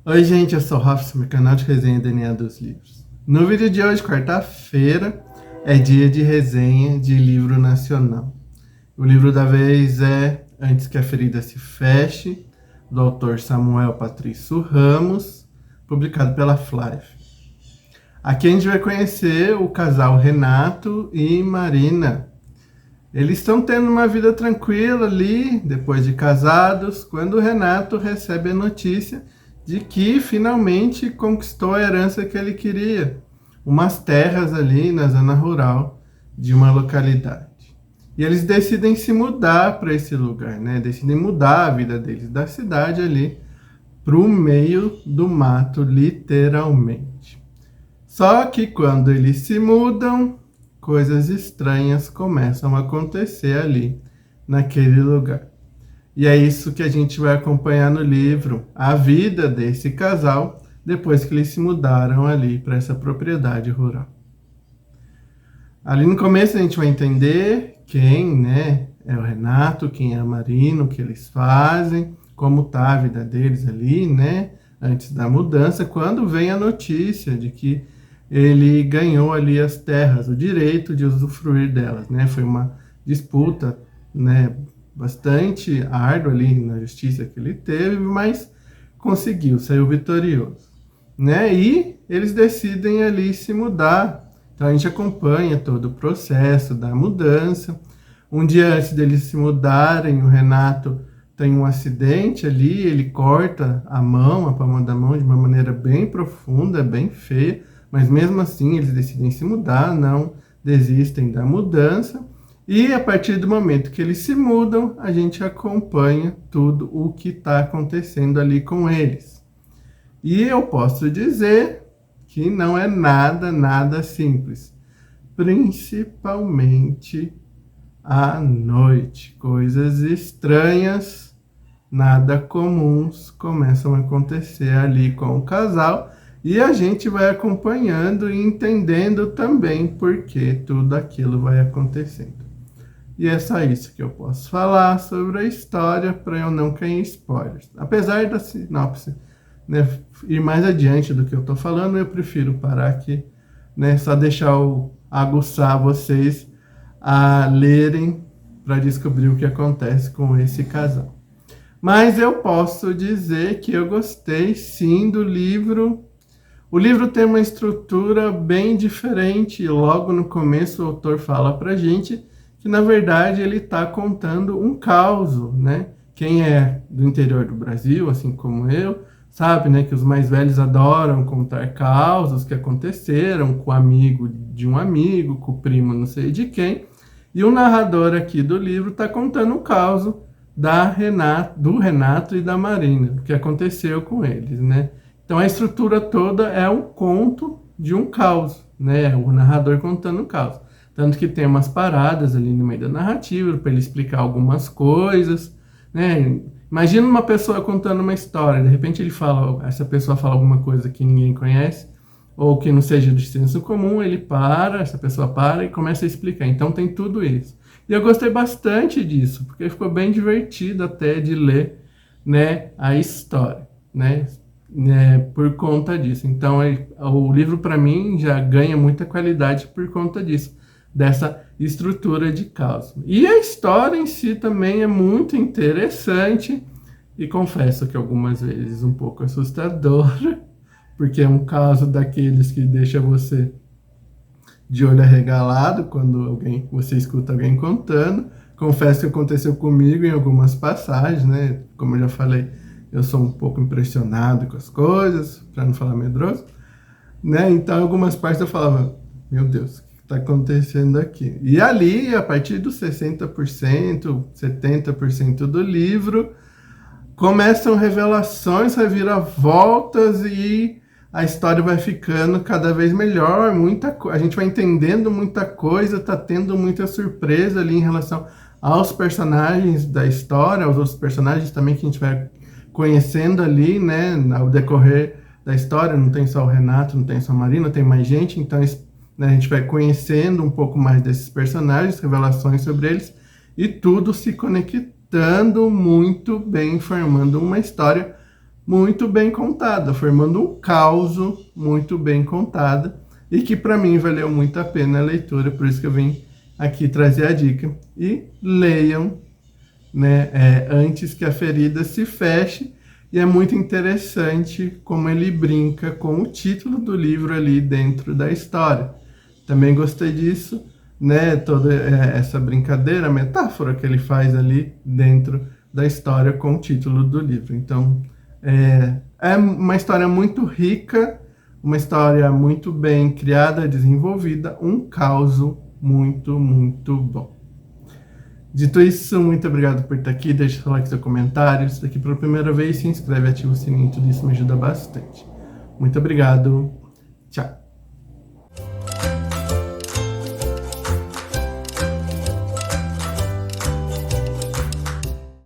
Oi, gente, eu sou o Rafa, meu canal de resenha DNA dos livros. No vídeo de hoje, quarta-feira, é dia de resenha de livro nacional. O livro da vez é Antes que a Ferida se Feche, do autor Samuel Patrício Ramos, publicado pela Flive. Aqui a gente vai conhecer o casal Renato e Marina. Eles estão tendo uma vida tranquila ali, depois de casados, quando o Renato recebe a notícia de que finalmente conquistou a herança que ele queria, umas terras ali na zona rural de uma localidade. E eles decidem se mudar para esse lugar, né? Decidem mudar a vida deles da cidade ali para o meio do mato, literalmente. Só que quando eles se mudam, coisas estranhas começam a acontecer ali, naquele lugar. E é isso que a gente vai acompanhar no livro, a vida desse casal, depois que eles se mudaram ali para essa propriedade rural. Ali no começo a gente vai entender quem, né, é o Renato, quem é a Marina, o que eles fazem, como tá a vida deles ali, né, antes da mudança, quando vem a notícia de que ele ganhou ali as terras, o direito de usufruir delas, né? Foi uma disputa, né, bastante árdua ali na justiça que ele teve, mas conseguiu, saiu vitorioso, né? E eles decidem ali se mudar. Então a gente acompanha todo o processo da mudança. Um dia antes deles se mudarem, o Renato tem um acidente ali, ele corta a mão, a palma da mão, de uma maneira bem profunda, bem feia, mas mesmo assim eles decidem se mudar, não desistem da mudança. E a partir do momento que eles se mudam, a gente acompanha tudo o que está acontecendo ali com eles. E eu posso dizer que não é nada simples. Principalmente à noite. Coisas estranhas, nada comuns começam a acontecer ali com o casal. E a gente vai acompanhando e entendendo também por que tudo aquilo vai acontecendo. E é só isso que eu posso falar sobre a história para eu não cair em spoilers. Apesar da sinopse, né, ir mais adiante do que eu estou falando, eu prefiro parar aqui, né, só deixar aguçar vocês a lerem para descobrir o que acontece com esse casal. Mas eu posso dizer que eu gostei sim do livro. O livro tem uma estrutura bem diferente e logo no começo o autor fala pra gente que na verdade ele está contando um caos, né? Quem é do interior do Brasil, assim como eu, sabe, né, que os mais velhos adoram contar causos que aconteceram com o amigo de um amigo, com o primo não sei de quem. E o narrador aqui do livro está contando o caos do Renato e da Marina, o que aconteceu com eles, né? Então a estrutura toda é um conto de um caos, né? O narrador contando o caos. Tanto que tem umas paradas ali no meio da narrativa para ele explicar algumas coisas, né? Imagina uma pessoa contando uma história, de repente essa pessoa fala alguma coisa que ninguém conhece, ou que não seja do senso comum, essa pessoa para e começa a explicar. Então tem tudo isso. E eu gostei bastante disso, porque ficou bem divertido até de ler, né, a história, né? Por conta disso. Então, o livro, para mim, já ganha muita qualidade por conta disso, dessa estrutura de caos. E a história em si também é muito interessante, e confesso que algumas vezes um pouco assustadora, porque é um caso daqueles que deixa você de olho arregalado quando você escuta alguém contando. Confesso que aconteceu comigo em algumas passagens, né? Como eu já falei, eu sou um pouco impressionado com as coisas, para não falar medroso, né? Então, em algumas partes eu falava, meu Deus, o que está acontecendo aqui? E ali, a partir dos 60%, 70% do livro, começam revelações, reviravoltas e a história vai ficando cada vez melhor, a gente vai entendendo muita coisa, tá tendo muita surpresa ali em relação aos personagens da história, aos outros personagens também que a gente vai conhecendo ali, né, ao decorrer da história. Não tem só o Renato, não tem só a Marina, tem mais gente, então, né, a gente vai conhecendo um pouco mais desses personagens, revelações sobre eles, e tudo se conectando muito bem, formando uma história muito bem contada, formando um caos muito bem contado e que para mim valeu muito a pena a leitura, por isso que eu vim aqui trazer a dica. E leiam, né, antes que a ferida se feche, e é muito interessante como ele brinca com o título do livro ali dentro da história. Também gostei disso, né, toda essa brincadeira, metáfora que ele faz ali dentro da história com o título do livro. Então, é uma história muito rica, uma história muito bem criada, desenvolvida, um caos muito, muito bom. Dito isso, muito obrigado por estar aqui, deixa seu like, seu comentário, se está aqui pela primeira vez, se inscreve, ativa o sininho, tudo isso me ajuda bastante. Muito obrigado, tchau!